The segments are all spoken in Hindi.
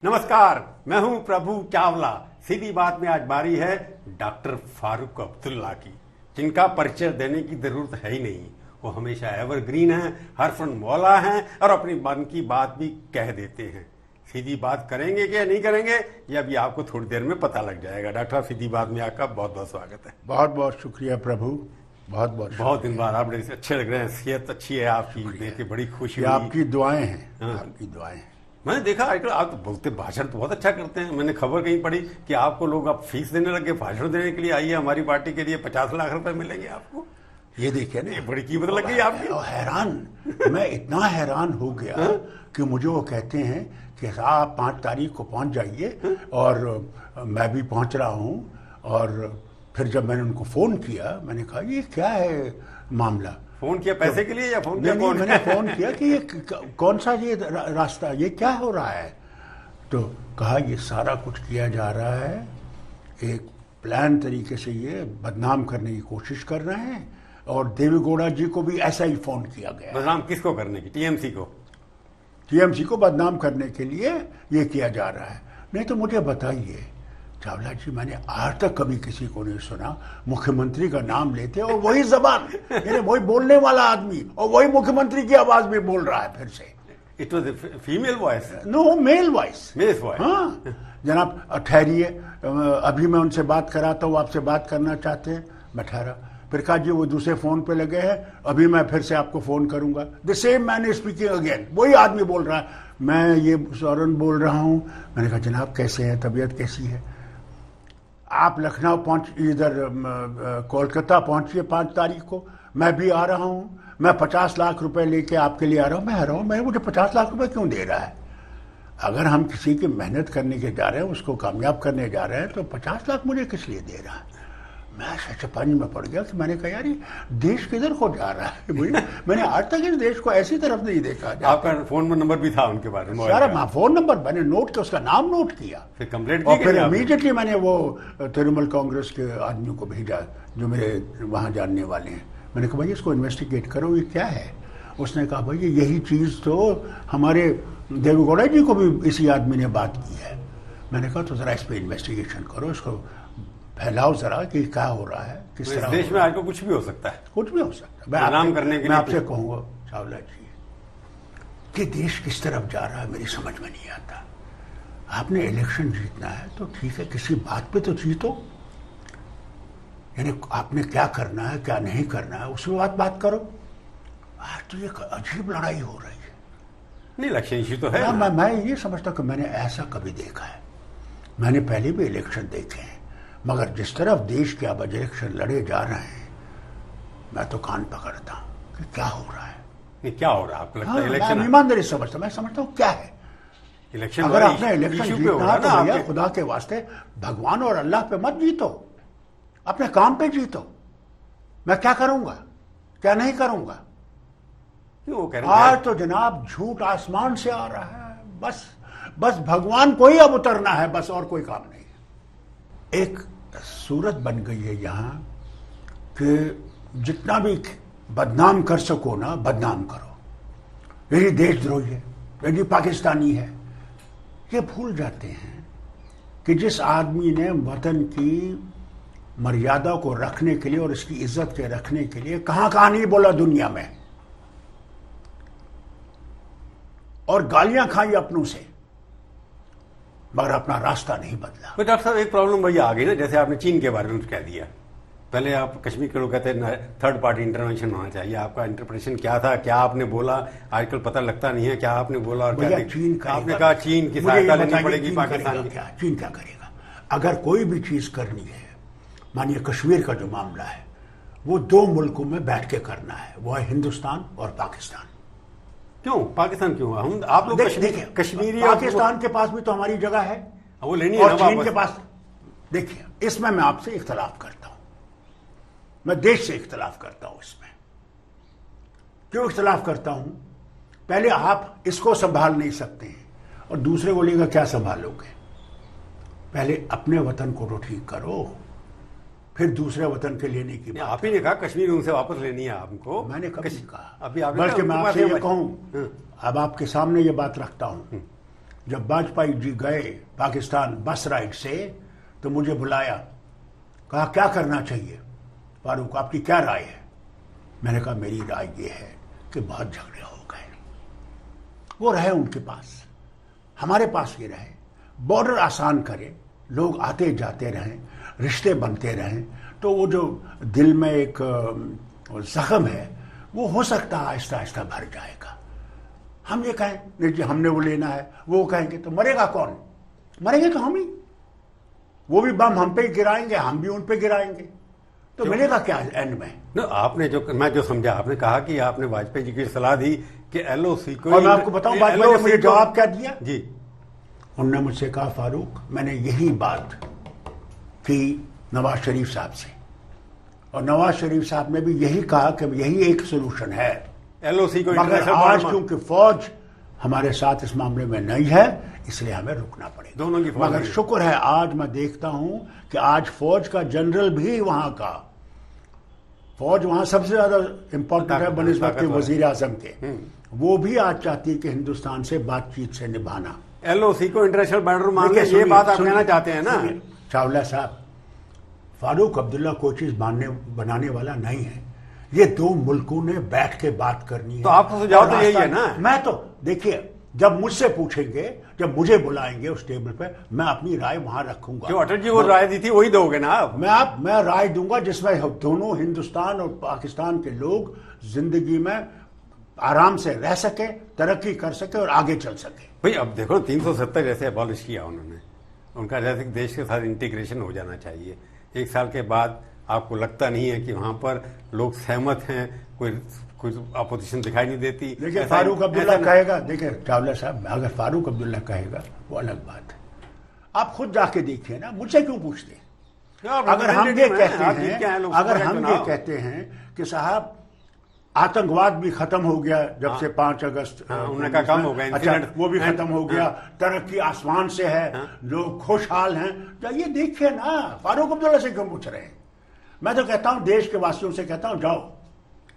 नमस्कार, मैं हूं प्रभु चावला। सीधी बात में आज बारी है डॉक्टर फारूक अब्दुल्ला की, जिनका परिचय देने की जरूरत है ही नहीं। वो हमेशा एवरग्रीन हैं, हर फन मौला हैं और अपनी मन की बात भी कह देते हैं। सीधी बात करेंगे क्या नहीं करेंगे, ये अभी आपको थोड़ी देर में पता लग जाएगा। डॉक्टर साहब, सीधी बात में आपका बहुत बहुत स्वागत है। बहुत बहुत शुक्रिया प्रभु, बहुत दिन बाद आप अच्छे लग रहे हैं, सेहत अच्छी है आपकी, देख के बड़ी खुशी हुई। आपकी दुआएं हैं। आपकी दुआएं हैं। मैंने देखा आजकल आप तो बोलते, भाषण तो बहुत अच्छा करते हैं। मैंने खबर कहीं पढ़ी कि आपको लोग अब फीस देने लगे भाषण देने के लिए। आइए हमारी पार्टी के लिए 50 लाख रुपए मिलेंगे आपको। ये देखिए ना, ये बड़ी कीमत लग गई आपकी। हैरान, मैं इतना हैरान हो गया कि मुझे वो कहते हैं कि आप 5 तारीख को पहुंच जाइए, और मैं भी पहुंच रहा हूं। और फिर जब मैंने उनको फोन किया, मैंने कहा ये क्या है मामला। फोन किया पैसे के लिए या फोन किया? नहीं, मैंने फोन किया कि ये कौन सा ये रास्ता, ये क्या हो रहा है। तो कहा ये सारा कुछ किया जा रहा है, एक प्लान तरीके से ये बदनाम करने की कोशिश कर रहे हैं। और देवेगौड़ा जी को भी ऐसा ही फोन किया गया। बदनाम किसको करने की? टीएमसी को? टीएमसी को बदनाम करने के लिए ये किया जा रहा है। नहीं तो मुझे बताइए चावला जी, मैंने आज तक कभी किसी को नहीं सुना मुख्यमंत्री का नाम लेते और वही जबान, यानी वही बोलने वाला आदमी और वही मुख्यमंत्री की आवाज में बोल रहा है फिर से। It was female voice? No, male voice. Male voice? हाँ जनाब, ठहरिए, अभी मैं उनसे बात कराता हूँ, आपसे बात करना चाहते हैं। मैं ठहरा, फिर कहा जी वो दूसरे फोन पे लगे हैं, अभी मैं फिर से आपको फोन करूंगा। The same man is speaking again, वही आदमी बोल रहा है। मैं ये सौरन बोल रहा हूँ। मैंने कहा जनाब कैसे हैं, तबीयत कैसी है? आप लखनऊ इधर कोलकाता पहुंचिए 5 तारीख को, मैं भी आ रहा हूं। मैं 50 लाख रुपए लेके आपके लिए आ रहा हूं। मैं आ रहा हूं, मैं मुझे 50 लाख रुपए क्यों दे रहा है? अगर हम किसी की मेहनत करने के जा रहे हैं, उसको कामयाब करने जा रहे हैं, तो 50 लाख मुझे किस लिए दे रहा है? मैं सचपंज में पड़ गया कि मैंने कहा यार ये देश किधर को जा रहा है। मैंने आज तक इस देश को ऐसी तरफ नहीं देखा। आपका फोन नंबर भी था उनके बारे में? सारा फोन नंबर मैंने नोट किया, उसका नाम नोट किया, फिर कंप्लेंट और फिर इमीडिएटली मैंने वो तृणमूल कांग्रेस के आदमियों को भेजा जो मेरे वहां जानने वाले हैं। मैंने कहा भाई इसको इन्वेस्टिगेट करो, ये क्या है। उसने कहा भाई यही चीज तो हमारे देवेगौड़ा जी को भी इसी आदमी ने बात की है। मैंने कहा तो जरा इस पर इन्वेस्टिगेशन करो, इसको फैलाओ जरा कि क्या हो रहा है, किस तरह। देश में आजकल कुछ भी हो सकता है, कुछ भी हो सकता है। मैं आपसे कहूंगा चावला जी कि देश किस तरफ जा रहा है मेरी समझ में नहीं आता। आपने इलेक्शन जीतना है तो ठीक है, किसी बात पे तो जीतो, यानी आपने क्या करना है क्या नहीं करना है उस बात करो। आज तो एक अजीब लड़ाई हो रही है। नहीं, इलेक्शन इश्यू तो है। मैं ये समझता कि मैंने ऐसा कभी देखा है। मैंने पहले भी इलेक्शन देखे हैं, मगर जिस तरफ देश के अब इलेक्शन लड़े जा रहे हैं, मैं तो कान पकड़ता हूं कि क्या हो रहा है। नहीं, क्या हो रहा है आपको लगता है? इलेक्शन मैं ईमानदारी समझता, मैं समझता हूं क्या है इलेक्शन। अगर आपने इलेक्शन जीतना है तो भैया खुदा के वास्ते भगवान और अल्लाह पे मत जीतो, अपने काम पे जीतो। मैं क्या करूंगा क्या नहीं करूंगा। आज तो जनाब झूठ आसमान से आ रहा है। बस भगवान को ही अब उतरना है, बस और कोई काम नहीं। एक सूरत बन गई है यहाँ कि जितना भी बदनाम कर सको ना, बदनाम करो। यही देशद्रोही है, यही पाकिस्तानी है। ये भूल जाते हैं कि जिस आदमी ने वतन की मर्यादा को रखने के लिए और इसकी इज्जत के रखने के लिए कहां नहीं बोला दुनिया में, और गालियां खाई अपनों से, मगर अपना रास्ता नहीं बदला। तो डॉक्टर साहब एक प्रॉब्लम भैया आ गई ना, जैसे आपने चीन के बारे में कह दिया। पहले आप कश्मीर के लोग कहते हैं थर्ड पार्टी इंटरवेंशन होना चाहिए। आपका इंटरप्रिटेशन क्या था, क्या आपने बोला? आजकल पता लगता नहीं है क्या आपने बोला और क्या चीन का। आपने कहा चीन की सहायता लेनी पड़ेगी पाकिस्तान की। चीन क्या करेगा? अगर कोई भी चीज करनी है, मानिए कश्मीर का जो मामला है, वो 2 मुल्कों में बैठ के करना है, वो है हिंदुस्तान और पाकिस्तान। क्यों पाकिस्तान क्यों? हम आप लोग कश्मीरी, पाकिस्तान के पास भी तो हमारी जगह है, वो लेनी है, और चीन के पास। देखिए इसमें मैं आपसे इख्तलाफ करता हूं, मैं देश से इख्तलाफ करता हूं। इसमें क्यों इख्तलाफ करता हूं? पहले आप इसको संभाल नहीं सकते हैं और दूसरे को लेकर क्या संभालोगे? पहले अपने वतन को तो ठीक करो, फिर दूसरे वतन के लेने की बात। आप ही ने कहा कश्मीर उनसे वापस लेनी है आपको। मैंने कभी कहा, अभी बल्कि मैं आपसे ये कहूं, अब आपके सामने ये बात रखता हूं, जब वाजपेयी जी गए पाकिस्तान बस राइड से तो मुझे बुलाया, कहा क्या करना चाहिए फारूक, आपकी क्या राय है? मैंने कहा मेरी राय ये है कि बहुत झगड़े हो गए। वो रहे उनके पास, हमारे पास ये रहे, बॉर्डर आसान करें, लोग आते जाते रहें, रिश्ते बनते रहें, तो वो जो दिल में एक जख्म है वो हो सकता है आहिस्ता आहिस्ता भर जाएगा। हम ये कहें नहीं जी हमने वो लेना है, वो कहेंगे तो मरेगा कौन? मरेंगे तो हम ही, वो भी बम हम पे ही गिराएंगे, हम भी उन पे गिराएंगे, तो मिलेगा क्या एंड में? no, आपने मैं जो समझा, आपने कहा कि आपने वाजपेयी जी की सलाह दी कि एलओसी को, और मैं आपको बताऊं वाजपेयी ने मुझे जवाब क्या दिया जी? उन्होंने मुझसे कहा फारूक मैंने यही बात की नवाज शरीफ साहब से, और नवाज शरीफ साहब ने भी यही कहा कि यही एक सोल्यूशन है एलओसी को। मगर आज क्योंकि फौज हमारे साथ इस मामले में नहीं है इसलिए हमें रुकना पड़ेगा। दोनों की फौज मगर शुक्र है आज मैं देखता हूं कि आज फौज का जनरल भी वहां का, फौज वहां सबसे ज्यादा इंपॉर्टेंट है बनिस्बत के वजीर आजम के, वो भी आज चाहती है कि हिंदुस्तान से बातचीत से निभाना। एलओसी को इंटरनेशनल बॉर्डर मान ले, ये बात आप कहना चाहते हैं ना? चावला साहब, फारूक अब्दुल्ला कोई चीज बनाने वाला नहीं है, ये दो मुल्कों ने बैठ के बात करनी है। तो आपका सुझाव तो यही है ना? मैं तो देखिए जब मुझसे पूछेंगे, जब मुझे बुलाएंगे उस टेबल पे, मैं अपनी राय वहां रखूंगा। जो अटल जी को राय दी थी वही दोगे ना आप? मैं राय दूंगा जिसमें दोनों हिंदुस्तान और पाकिस्तान के लोग जिंदगी में आराम से रह सके, तरक्की कर सके और आगे चल सके। भाई अब देखो 370 जैसे अबॉलिश किया उन्होंने, उनका जैसे देश के साथ इंटीग्रेशन हो जाना चाहिए। एक साल के बाद आपको लगता नहीं है कि वहां पर लोग सहमत हैं, कोई अपोजिशन दिखाई नहीं देती? देखिए फारूक अब्दुल्ला कहेगा, देखिए चावला साहब अगर फारूक अब्दुल्ला कहेगा वो अलग बात है, आप खुद जाके देखिए ना, मुझसे क्यों पूछते? अगर हम ये कहते हैं कि साहब आतंकवाद भी खत्म हो गया जब से 5 अगस्त उनका कम हो गया, अच्छा वो भी खत्म हो गया, तरक्की आसमान से है, लोग खुशहाल हैं, जाइए देखिए ना, फारूक अब्दुल्ला से क्यों पूछ रहे हैं? मैं तो कहता हूं देश के वासियों से कहता हूं जाओ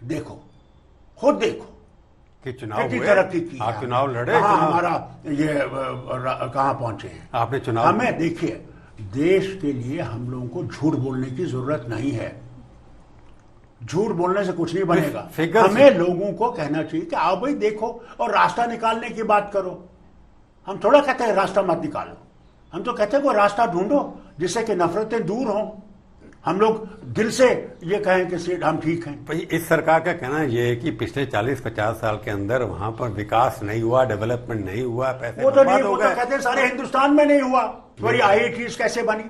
देखो, खुद देखो कि चुनाव हुए, तरक्की की, आप चुनाव लड़े, हमारा ये कहां पहुंचे हैं, आपने चुनाव, हमें देखिए देश के लिए हम लोगों को झूठ बोलने की जरूरत नहीं है, झूठ बोलने से कुछ नहीं बनेगा। हमें लोगों को कहना चाहिए कि आओ भाई देखो और रास्ता निकालने की बात करो। हम थोड़ा कहते हैं रास्ता मत निकालो, हम तो कहते हैं कोई रास्ता ढूंढो जिससे कि नफरतें दूर हों, हम लोग दिल से ये कहें कि हम ठीक हैं। भाई इस सरकार का कहना यह है कि पिछले 40-50 साल के अंदर वहां पर विकास नहीं हुआ, डेवलपमेंट नहीं हुआ, पैसे वो तो नहीं, वो तो कहते हैं सारे हिंदुस्तान में नहीं हुआ। हमारी IITs कैसे बनी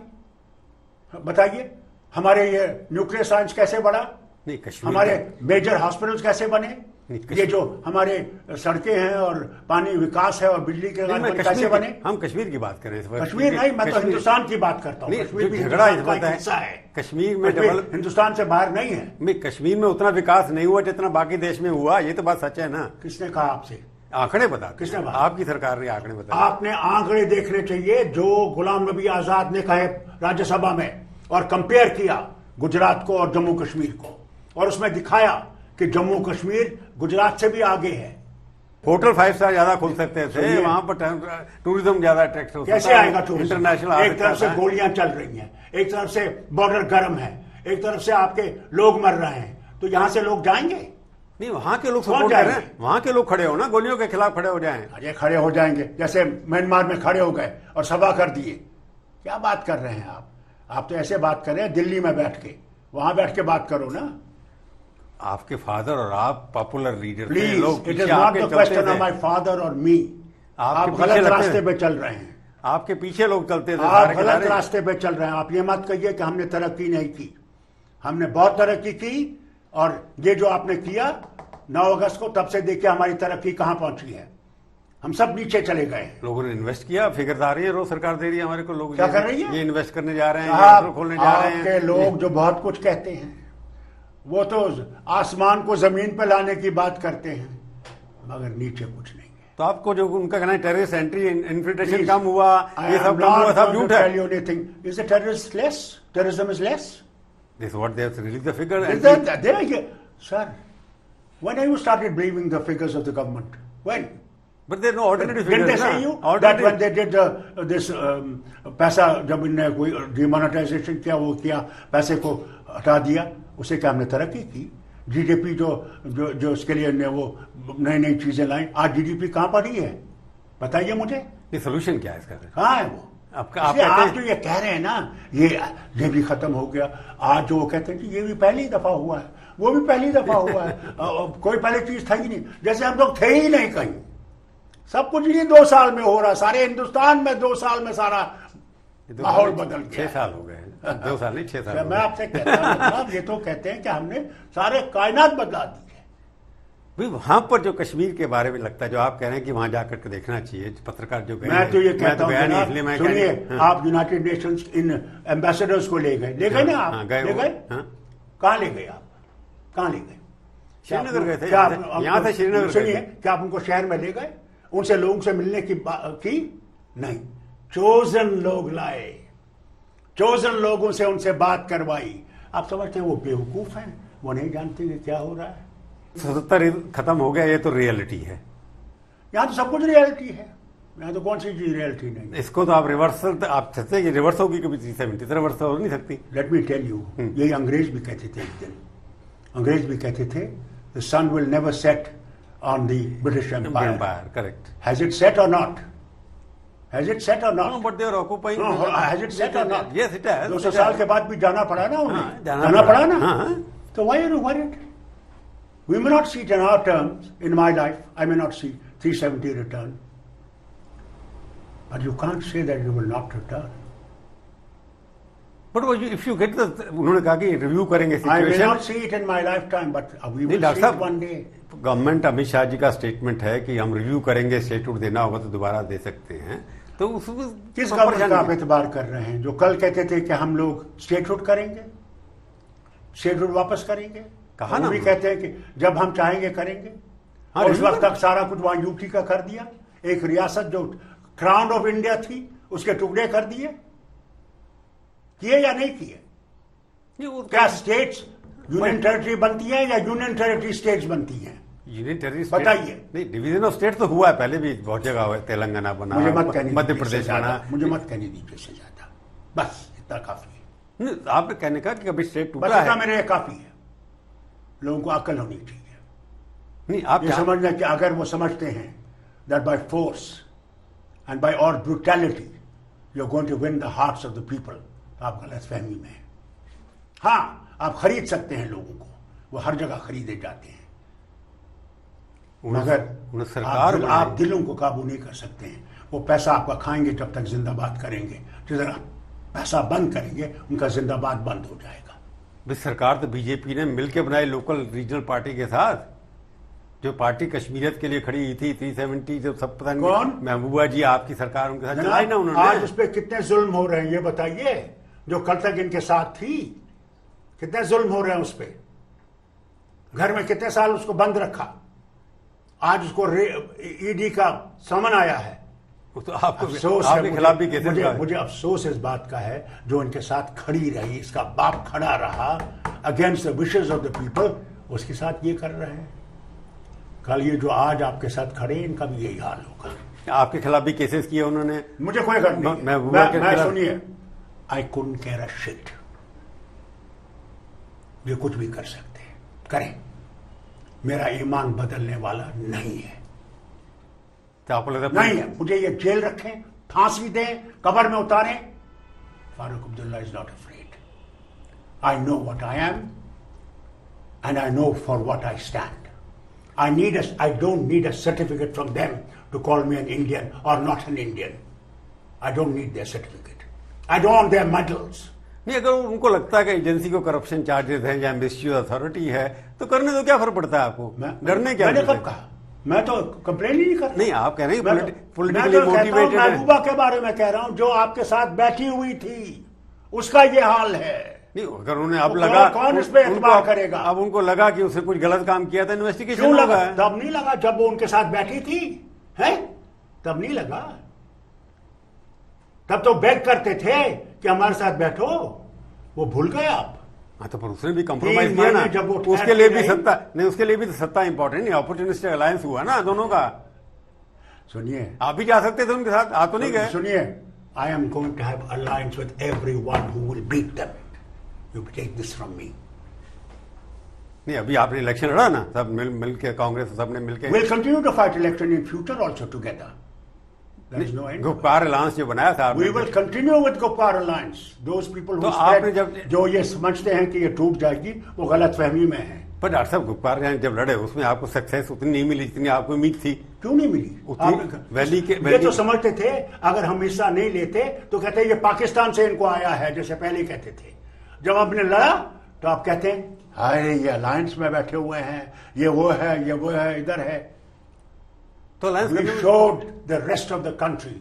बताइए, हमारे ये न्यूक्लियर साइंस कैसे बढ़ा, नहीं कश्मीर, हमारे मेजर हॉस्पिटल्स कैसे बने, ये जो हमारे सड़कें हैं और पानी विकास है और बिजली के कैसे बने? हम कश्मीर की बात करें, कश्मीर नहीं, मैं तो हिंदुस्तान की बात करता हूँ। कश्मीर भी झगड़ा इस हिंदुस्तान बात का एक हिस्सा है, कश्मीर में हिंदुस्तान से बाहर नहीं है। कश्मीर में उतना विकास नहीं हुआ जितना बाकी देश में हुआ, ये तो बात सच है ना? किसने कहा आपसे? आंकड़े बता, किसने बात? आपकी सरकार ने आंकड़े बता। आपने आंकड़े देखने चाहिए जो गुलाम नबी आजाद ने कहे राज्यसभा में, और कंपेयर किया गुजरात को और जम्मू कश्मीर को, और उसमें दिखाया कि जम्मू कश्मीर गुजरात से भी आगे है। होटल 5 स्टार ज्यादा खुल सकते थे, वहां पर टूरिज्म ज्यादा अट्रैक्ट हो सकता है। कैसे आएगा टूरिज्म? इंटरनेशनल, एक तरफ से गोलियां चल रही हैं, एक तरफ से बॉर्डर गर्म है, एक तरफ से आपके लोग मर रहे हैं, तो यहां से लोग जाएंगे नहीं? वहां के लोग सपोर्ट कर रहे हैं, वहां के लोग खड़े हो ना, गोलियों के खिलाफ खड़े हो जाएं। अरे खड़े हो जाएंगे, जैसे म्यांमार में खड़े हो गए और सभा कर दिए। क्या बात कर रहे हैं आप तो ऐसे बात कर रहे हैं दिल्ली में बैठ के, वहां बैठ के बात करो ना। आपके फादर और आप पॉपुलर लीडर थे, प्लीज लोग it is not the question of my father और मी। आप गलत रास्ते पे चल रहे हैं, आपके पीछे लोग चलते थे, आप गलत रास्ते पे चल रहे हैं। आप ये मत कहिए कि हमने तरक्की नहीं की, हमने बहुत तरक्की की, और ये जो आपने किया 9 अगस्त को, तब से देखिए हमारी तरक्की कहां पहुंची है, हम सब नीचे चले गए। लोगों ने इन्वेस्ट किया, फिगर्स आ रही है, रोज सरकार दे रही है हमारे को, लोग क्या कर रही है? ये इन्वेस्ट करने जा रहे हैं, खोलने जा रहे हैं। आपके लोग जो बहुत कुछ कहते हैं वो तो आसमान को जमीन पर लाने की बात करते हैं, मगर नीचे कुछ नहीं है। तो आपको जो उनका कहना है टेररिस्ट एंट्री, इन्फिल्ट्रेशन कम हुआ, ये सब कम हुआ, सब झूठ है। Is the terrorist less? Terrorism is less? This is what they have released the figure. Sir, when have you started believing the figures of the government? When? But there are no alternative Didn't they figures, say na? you that Alternative- when they did this पैसा जब इनने कोई डिमोनेटाइजेशन किया, वो किया, पैसे को हटा दिया, उसे क्या हमने तरक्की की? जीडीपी जो उसके लिए ने वो नई नई चीजें लाई, आज जीडीपी कहां पड़ी है बताइए मुझे? ये सोल्यूशन क्या है इसका? कहां है वो? आप आप कहते जो ये कह रहे हैं ना, ये भी खत्म हो गया, आज जो वो कहते हैं कि ये भी पहली दफा हुआ है, वो भी पहली दफा हुआ है, कोई पहले चीज था ही नहीं, जैसे हम लोग थे ही नहीं कहीं। सब कुछ ये 2 साल में हो रहा, सारे हिंदुस्तान में 2 साल में सारा माहौल बदल गया। 6 साल हो गए, 2 साल नहीं 6 साल हो मैं गए। आपसे कहता हूं, मतलब ये तो कहते हैं कि हमने सारे कायनात बदला दी है। भाई वहां पर जो कश्मीर के बारे में लगता है, जो आप कह रहे हैं कि वहां जाकर के देखना चाहिए, पत्रकार जो गए मैं तो ये कहता हूं गया नहीं, जनाब, इसलिए मैं सुनिए, हाँ। आप यूनाइटेड नेशंस इन एम्बेसडर्स को ले गए ना आप? हाँ, गए ले वो, गए? हाँ। कहां ले गए आप? कहां ले गए? श्रीनगर गए थे, क्या यहाँ से श्रीनगर गए सुनिए, थे। क्या आप उनको शहर में ले गए? उनसे लोगों से मिलने की नहीं, चोजन लोग लाए, चोजन लोगों से उनसे बात करवाई। आप समझते हैं वो बेवकूफ हैं, वो नहीं जानते कि क्या हो रहा है। 77 खत्म हो गया, ये तो रियलिटी है। यहाँ तो सब कुछ रियलिटी है, यहाँ तो कौन सी चीज रियलिटी नहीं है। इसको तो आप रिवर्सल, आप चाहते हैं कि रिवर्स होगी कभी 370, रिवर्स हो नहीं सकती। लेट मी टेल यू, यही अंग्रेज भी कहते थे एक दिन, अंग्रेज भी कहते थे the sun will never set on the British empire. Correct. Has it set or not? Has it set or No, not? but they are occupying. Has it set or not? Yes, it has. 200 साल के बाद भी जाना पड़ा ना हाँ, उन्हें, जाना जाना पड़ा। पड़ा ना। हाँ। तो why are you worried? We may not see it in our terms, in my life, I may not see 370 return. But you can't say that you will not return. But if you get the, उन्होंने कहा कि रिव्यू करेंगे I may situation. not see it in my lifetime, but we नहीं will डॉक्टर see it साहब, one day. Government Amit Shah ji का स्टेटमेंट है कि हम रिव्यू करेंगे, स्टेटमेंट देना होगा तो दोबारा दे सकते हैं, तो उसमें किस तो गवर्नमेंट का आप परेशानी- एतबार कर रहे हैं, जो कल कहते थे कि हम लोग स्टेटहुड करेंगे, स्टेटहुड वापस करेंगे? कहा वो ना भी हमने। कहते हैं कि जब हम चाहेंगे करेंगे। हाँ, और उस रिव्यू वक्त तक सारा कुछ वहां यूटी का कर दिया, एक रियासत जो क्राउन ऑफ इंडिया थी उसके टुकड़े कर दिए, किए या नहीं किए? नहीं, वो क्या स्टेट्स यूनियन टेरिटरी बनती है या यूनियन टेरिटरी स्टेट्स बनती हैं? यूनियन टेरिटरी बताइए। नहीं, डिवीजन ऑफ स्टेट तो हुआ है पहले भी, बहुत जगह हुआ है, तेलंगाना बना, मुझे मत कहने मध्य दीजिए प्रदेश इससे ज्यादा, बना। मुझे मत कहने दीजिए इससे ज्यादा, बस इतना काफी है, नहीं, आपने कहने का कि कभी स्टेट बस टूटा इतना है। मेरे लिए काफी है। लोगों को अकल होनी चाहिए, नहीं, आप ये समझना कि अगर वो समझते हैं that by force and by और brutality you are going to win the hearts of the people, आप गलतफहमी में हैं। हाँ, आप खरीद सकते हैं लोगों को, वो हर जगह खरीदे जाते हैं, मगर उन्हें सरकार आप दिलों को काबू नहीं कर सकते हैं। वो पैसा आपका खाएंगे जब तक जिंदाबाद करेंगे, जिधर पैसा बंद करेंगे उनका जिंदाबाद बंद हो जाएगा। भी सरकार तो बीजेपी ने मिलकर बनाई लोकल रीजनल पार्टी के साथ, जो पार्टी कश्मीरियत के लिए खड़ी हुई थी 370, जो सब पता नहीं कौन? महबूबा जी आपकी सरकार उनके साथ चलाई ना जनाब, उन्होंने। आज उस पर कितने जुल्म हो रहे हैं ये बताइए, जो कल तक इनके साथ थी, कितने जुल्म हो रहे हैं उस पर? घर में कितने साल उसको बंद रखा, आज उसको ईडी का समन आया है। वो तो आपको अफसोस आपके है खिलाफ भी केसेस मुझे, का है। मुझे अफसोस इस बात का है जो इनके साथ खड़ी रही, इसका बाप खड़ा रहा against the wishes of the people, उसके साथ ये कर रहे हैं। कल ये जो आज आपके साथ खड़े, इनका भी यही हाल होगा। आपके खिलाफ भी केसेस किए उन्होंने। मुझे कोई गल नहीं है। मैं सुनिए, I couldn't care a shit, ये कुछ भी कर सकते हैं, करें, मेरा ईमान बदलने वाला नहीं है, तो आपको लगता नहीं है। मुझे ये जेल रखें, फांसी दें, कब्र में उतारें, Farooq Abdullah is not afraid. I know what I am and I know for what I stand. I don't need a certificate from them to call me an Indian or not an Indian. I don't need their certificate. I don't want their medals. नहीं, अगर उनको लगता है कि एजेंसी को करप्शन चार्जेस हैं या मिसयूज अथॉरिटी है, तो करने दो, क्या फर्क पड़ता है आपको? डरने क्या? मैंने कब कहा? मैं तो कंप्लेन ही नहीं करता। नहीं, आप कह रहे हैं मैं पॉलिटिकली तो कहता हूं, मोटिवेटेड है। महबूबा के बारे में कह रहा हूं, जो आपके साथ बैठी हुई थी, उसका ये हाल है। नहीं, अगर उन्हें अब तो लगा, कौन इस पे एतबार करेगा? अब उनको लगा कि उसने कुछ गलत काम किया था, इन्वेस्टिगेशन क्यों होगा। लगा? तब नहीं लगा जब वो उनके साथ बैठी थी, है? तब नहीं लगा। तब तो बेग करते थे कि हमारे साथ बैठो, वो भूल गए आप। हाँ, तो पर उसने भी कंप्रोमाइज 3 किया ना, महीने जब वो उसके लिए भी ठहर के सत्ता नहीं, उसके लिए भी तो सत्ता इंपॉर्टेंट नहीं, अपॉर्चुनिस्टिक अलायंस हुआ ना दोनों का। सुनिए, आप भी जा सकते थे उनके साथ, आ तो नहीं गए। सुनिए, I am going to have alliance with everyone who will beat them, you take this from me. नहीं, अभी आपने इलेक्शन लड़ा ना, सब मिल के, कांग्रेस सबने मिलके। We'll continue to fight election in future also together. There is no end. Gupkar alliance जो बनाया था We आपने, will continue with Gopar Alliance. Those people who तो आपने spread, जो ये समझते हैं कि ये टूट जाएगी, वो गलत फहमी में है। पर डॉक्टर साहब गुप्कार जब लड़े उसमें आपको सक्सेस उतनी नहीं मिली जितनी आपको उम्मीद थी। क्यों नहीं मिली? ये तो समझते थे अगर हम हिस्सा नहीं लेते तो कहते ये पाकिस्तान से इनको आया है, जैसे पहले कहते थे। जब आपने लड़ा तो आप कहते हैं अरे ये अलायंस में बैठे हुए हैं, ये वो है, इधर है। तो alliance We showed the rest of the country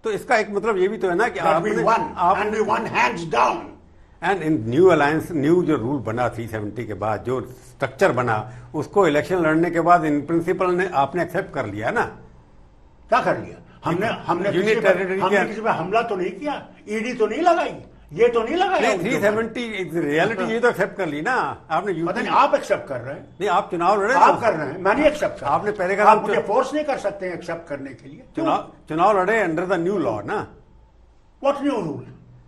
तो इसका एक मतलब ये भी तो है ना कि that we आपने won and we won hands down. And in new alliance, new जो रूल बना 370 के बाद जो स्ट्रक्चर बना, उसको इलेक्शन लड़ने के बाद इन प्रिंसिपल ने आपने एक्सेप्ट कर लिया ना। क्या कर लिया? हमने किसी पे हमला तो नहीं किया, ईडी तो नहीं लगाई, ये तो नहीं लगाया। 370 रियलिटी ये तो एक्सेप्ट कर ली ना आपने। पता नहीं आप एक्सेप्ट कर रहे हैं। नहीं, आप चुनाव लड़े, आप कर रहे हैं, मैं नहीं एक्सेप्ट कर। आपने पहले कहा आप मुझे फोर्स नहीं कर सकते हैं एक्सेप्ट करने के लिए। चुनाव लड़े अंडर द न्यू लॉ ना। What new rule?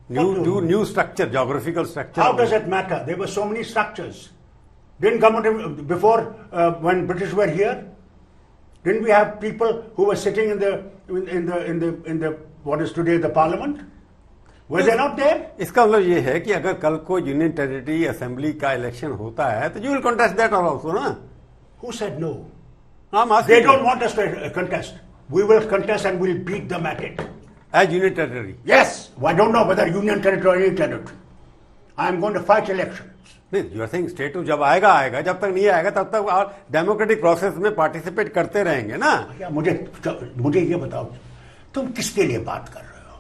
New structure, geographical structure. How does it matter? There were so many structures. Didn't come before when British were here. Didn't we have people who were sitting in the what is today the Parliament? Were they not there? इसका मतलब ये है कि अगर कल को यूनियन टेरिटरी असेंबली का इलेक्शन होता है तो you will contest that also ना? Who said no? They don't want us to contest. We will contest and we'll beat them at it. As union territory. Yes. I don't know whether union territory or any territory. I am going to fight elections. नहीं, you are saying state जब आएगा, जब तक नहीं आएगा तब तक आप डेमोक्रेटिक प्रोसेस में पार्टिसिपेट करते रहेंगे ना। मुझे ये बताओ, तुम किसके लिए बात कर रहे हो?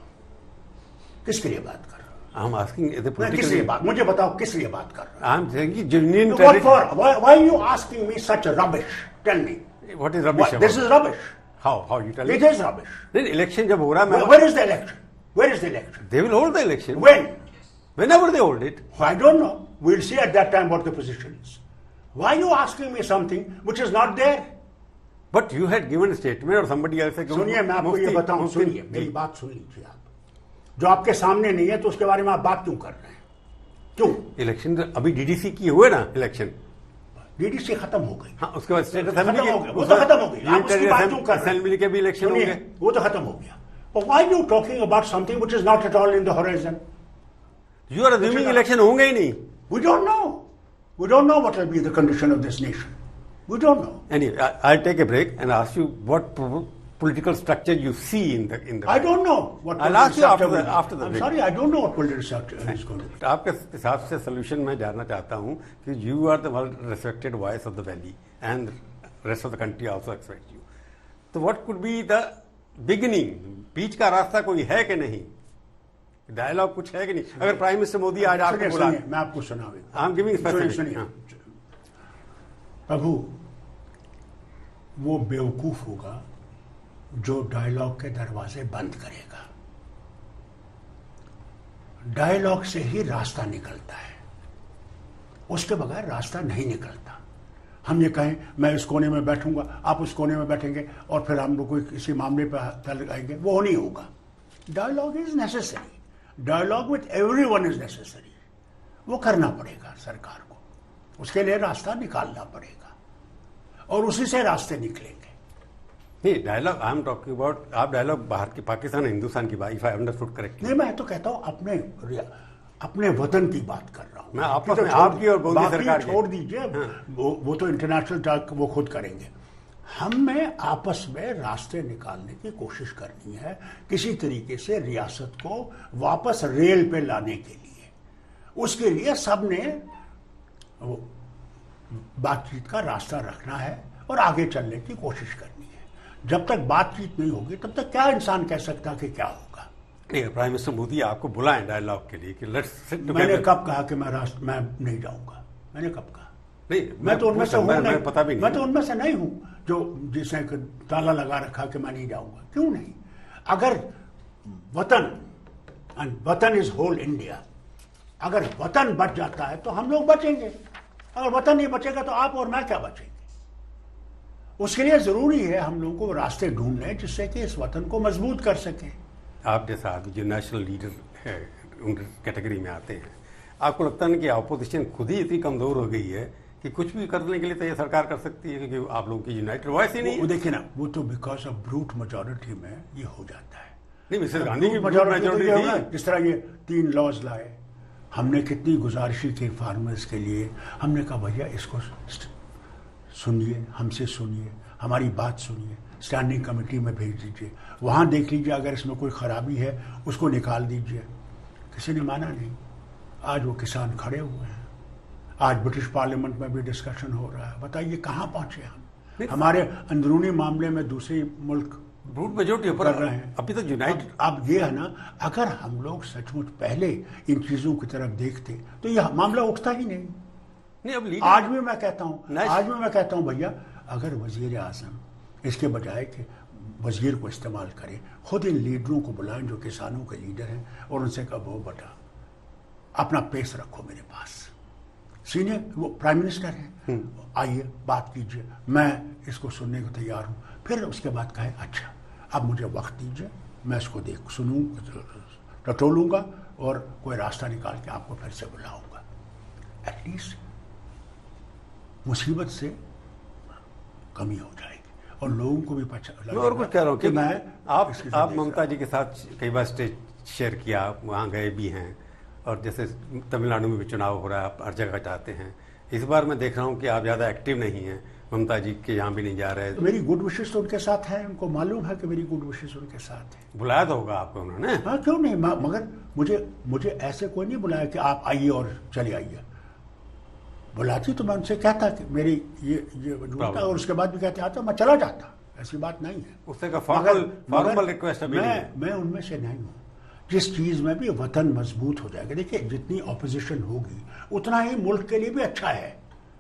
किसके लिए बात कर रहे हो? I'm asking the political. किस लिए बात? मुझे बताओ किस लिए बात कर रहे हो? I'm saying union what territory. for? Why are you asking me such a rubbish? Tell me. What is rubbish? This is rubbish. How you tell me? It is rubbish. Then election जब हो रहा है, where is the election? Where is the election? They will hold the election. When? Whenever they hold it. I don't know. We'll see at that time what the position is. Why are you asking me something which is not there? But you had given a statement or somebody else. सुनिए, मैं आपको ये बताऊं, सुनिए, मेरी बात सुन लीजिए आप। जो आपके सामने नहीं है तो उसके बारे में आप बात क्यों कर रहे हैं? क्यों? इलेक्शन अभी डीडीसी की हुए ना इलेक्शन। डीडीसी खत्म हो गई। हाँ, उसके बाद स्टेट असेंबली वो तो खत्म हो गई। आप उसकी बात क्यों कर रहे हैं? असेंबली के भी इलेक्शन होंगे, वो तो खत्म हो गया। But why are you talking about something which is not at all in the horizon? You are assuming election होंगे ही नहीं। We don't know. We don't know what will be the condition of this nation. We don't know. Anyway, I'll take a break and ask you what political structure you see in the. I don't know what. I'll ask you after the I'm break. sorry, I don't know what political structure is going to be. आपके हिसाब से solution मैं जानना चाहता हूँ कि you are the well-respected voice of the valley and rest of the country also expects you. So what could be the beginning? बीच का रास्ता कोई है कि नहीं? डायलॉग कुछ है कि नहीं? अगर प्राइम मिनिस्टर मोदी आज आपको बुला, मैं आपको सुनाऊंगा। I am giving specific. Prabhu, वो बेवकूफ होगा जो डायलॉग के दरवाजे बंद करेगा। डायलॉग से ही रास्ता निकलता है, उसके बगैर रास्ता नहीं निकलता। हम ये कहें मैं इस कोने में बैठूंगा, आप उस कोने में बैठेंगे और फिर हम लोग कोई किसी मामले पर हाथ लगाएंगे, वो नहीं होगा। Dialogue is necessary, dialogue with everyone is necessary. वो करना पड़ेगा सरकार को, उसके लिए रास्ता निकालना पड़ेगा और उसी से रास्ते निकलेंगे। नहीं, dialogue I am talking about, आप डायलॉग बाहर की, पाकिस्तान हिंदुस्तान की बात, इफ आई अंडरस्टूड करेक्टली। नहीं, मैं तो कहता हूं अपने वतन की बात कर रहा हूं मैं। आपस में आपकी और मोदी सरकार छोड़ दीजिए। हाँ। वो तो इंटरनेशनल टॉक वो खुद करेंगे। हमें आपस में रास्ते निकालने की कोशिश करनी है, किसी तरीके से रियासत को वापस रेल पे लाने के लिए। उसके लिए सबने बातचीत का रास्ता रखना है और आगे चलने की कोशिश करनी है। जब तक बातचीत नहीं होगी तब तक क्या इंसान कह सकता कि क्या होगा? प्राइम मिनिस्टर मोदी आपको बुलाएं डायलॉग के लिए कि लेट्स सिट टुगेदर। मैंने कब कहा कि मैं नहीं जाऊंगा? मैंने कब कहा? नहीं, मैं तो उनमें से हूं नहीं, पता भी नहीं। मैं तो उनमें से नहीं हूं जो जिसने ताला लगा रखा कि मैं नहीं जाऊंगा। क्यों नहीं? अगर वतन इज होल इंडिया, अगर वतन बच जाता है तो हम लोग बचेंगे, अगर वतन नहीं बचेगा तो आप और मैं क्या बचेंगे? उसके लिए जरूरी है हम लोगों को रास्ते ढूंढने जिससे कि इस वतन को मजबूत कर सके। आप जैसा आदमी जो नेशनल लीडर है उन कैटेगरी में आते हैं, आपको लगता है कि अपोजिशन खुद ही इतनी कमजोर हो गई है कि कुछ भी करने के लिए तो ये सरकार कर सकती है, क्योंकि आप लोगों की यूनाइटेड वॉइस ही नहीं वो है। देखिए ना, वो तो बिकॉज ऑफ ब्रूट मेजोरिटी में ये हो जाता है। नहीं, मिसेस गांधी की मेजोरिटी मेजोरिटी थी। जिस तरह ये 3 लॉज लाए, हमने कितनी गुजारिशी की फार्मर्स के लिए। हमने कहा भैया इसको सुनिए, हमसे सुनिए, हमारी बात सुनिए, स्टैंडिंग कमेटी में भेज दीजिए, वहाँ देख लीजिए अगर इसमें कोई खराबी है उसको निकाल दीजिए। किसी ने माना नहीं। आज वो किसान खड़े हुए हैं, आज ब्रिटिश पार्लियामेंट में भी डिस्कशन हो रहा है। बताइए कहाँ पहुंचे हम। हमारे अंदरूनी मामले में दूसरे मुल्क ब्रूट मेजोरिटी कर रहे हैं। अभी तक यूनाइटेड। अब ये है ना, अगर हम लोग सचमुच पहले इन चीजों की तरफ देखते तो यह मामला उठता ही नहीं। नहीं, अब लीडर आज भी मैं कहता हूं भैया, अगर वजीर आजम इसके बजाय कि वजीर को इस्तेमाल करें, खुद इन लीडरों को बुलाएं जो किसानों के लीडर हैं और उनसे कहा वो बेटा अपना पेश रखो मेरे पास, सीनियर वो प्राइम मिनिस्टर है, आइए बात कीजिए, मैं इसको सुनने को तैयार हूं। फिर उसके बाद कहे अच्छा अब मुझे वक्त दीजिए, मैं इसको टटोलूंगा और कोई रास्ता निकाल के आपको फिर से बुलाऊंगा। एटलीस्ट मुसीबत से कमी हो जाएगी और लोगों को भी पता मैं और कुछ कह रहा हूँ कि मैं आप ममता जी के साथ कई बार स्टेज शेयर किया, वहाँ गए भी हैं, और जैसे तमिलनाडु में भी चुनाव हो रहा है, आप हर जगह जाते हैं। इस बार मैं देख रहा हूँ कि आप ज़्यादा एक्टिव नहीं हैं, ममता जी के यहाँ भी नहीं जा रहे। तो मेरी गुड विशेष तो उनके साथ है, उनको मालूम है कि मेरी गुड विशेष उनके साथ है। बुलाया तो होगा आपको उन्होंने? हाँ क्यों नहीं, मगर मुझे ऐसे कोई नहीं बुलाया कि आप आइए और चले आइए। बुलाती तो मैं उनसे कहता कि मेरी ये जरूरत है, और उसके बाद भी कहते आता मैं चला जाता, ऐसी बात नहीं है। उससे का फॉर्मल रिक्वेस्ट अभी नहीं है। मैं उनमें से नहीं हूँ। जिस चीज में भी वतन मजबूत हो जाएगा, देखिए जितनी ऑपोजिशन होगी उतना ही मुल्क के लिए भी अच्छा है।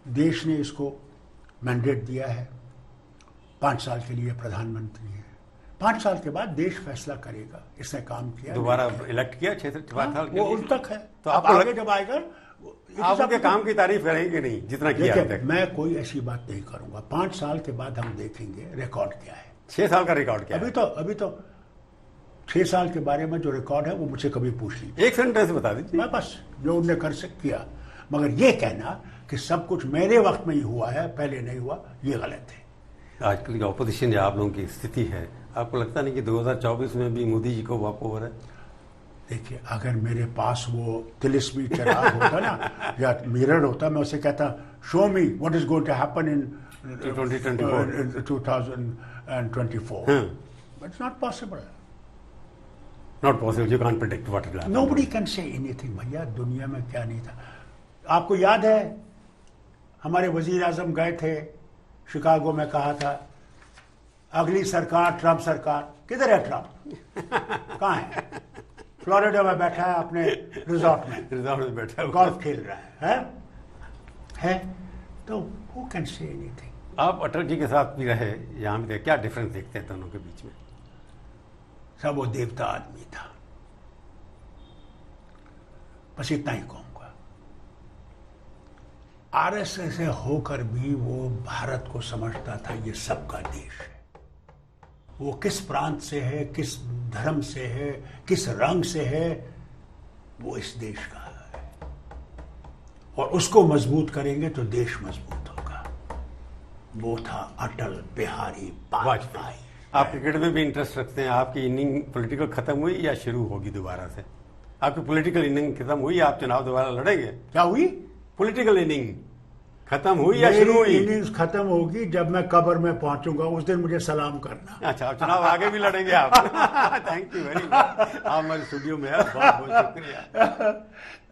देश ने इसको मैंडेट दिया है, 5 साल के लिए प्रधानमंत्री है, 5 साल के बाद देश फैसला करेगा इसने काम किया, दोबारा इलेक्ट किया 6 साल के वो लिए। उन तक है। तो अब आपको आगे जब आएगा आप उनके काम की तारीफ करेंगे नहीं जितना किया अभी तक? मैं कोई ऐसी बात नहीं करूंगा। 5 साल के बाद हम देखेंगे रिकॉर्ड क्या है। 6 साल का रिकॉर्ड क्या है? अभी तो 6 साल के बारे में जो रिकॉर्ड है वो मुझसे कभी पूछ लीजिए। एक सेंटेंस बता दीजिए। मैं बस जो उनने कर किया, मगर ये कहना कि सब कुछ मेरे वक्त में ही हुआ है, पहले नहीं हुआ, ये गलत है। आजकल की ऑपोजिशन जो आप लोगों की स्थिति है, आपको लगता नहीं कि 2024 में भी मोदी जी को वॉक ओवर है? देखिए अगर मेरे पास वो तिलिस्मी चिराग होता ना या मिरर होता, मैं उसे कहता show me what is going to happen in 2024। But it's not possible. Not possible, you can't predict what will happen. Nobody can say anything. भैया दुनिया में क्या नहीं था। आपको याद है हमारे वजीर आजम गए थे शिकागो में, कहा था अगली सरकार ट्रंप सरकार। किधर है ट्रंप? कहाँ है? फ्लोरिडा में बैठा है अपने रिजॉर्ट में बैठा है, गोल्फ खेल रहा है? तो हु कैन से एनीथिंग। आप अटल जी के साथ भी रहे, यहाँ भी रहे, क्या डिफरेंस देखते हैं दोनों के बीच में? सब वो देवता आदमी था, बस इतना ही कहूंगा। आरएसएस से होकर भी वो भारत को समझता था ये सबका देश है। वो किस प्रांत से है, किस धर्म से है, किस रंग से है, वो इस देश का है, और उसको मजबूत करेंगे तो देश मजबूत होगा। वो था अटल बिहारी वाजपेयी। आप क्रिकेट में भी इंटरेस्ट रखते हैं। आपकी इनिंग पॉलिटिकल खत्म हुई या शुरू होगी दोबारा से? आपकी पॉलिटिकल इनिंग खत्म हुई, आप चुनाव दोबारा लड़ेंगे? क्या हुई? पॉलिटिकल इनिंग खत्म हुई या शुरू हुई? इनिंग्स खत्म होगी जब मैं कब्र में पहुंचूंगा, उस दिन मुझे सलाम करना। अच्छा, आप चुनाव आगे भी लड़ेंगे आप? थैंक यू वेरी मच, आप हमारे स्टूडियो में हैं, बहुत बहुत शुक्रिया।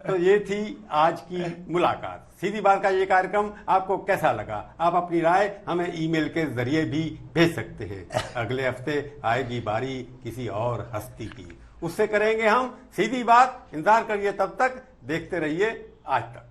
तो ये थी आज की मुलाकात। सीधी बात का ये कार्यक्रम आपको कैसा लगा? आप अपनी राय हमें ईमेल के जरिए भी भेज सकते हैं। अगले हफ्ते आएगी बारी किसी और हस्ती की, उससे करेंगे हम सीधी बात। इंतजार करिए, तब तक देखते रहिए आज तक।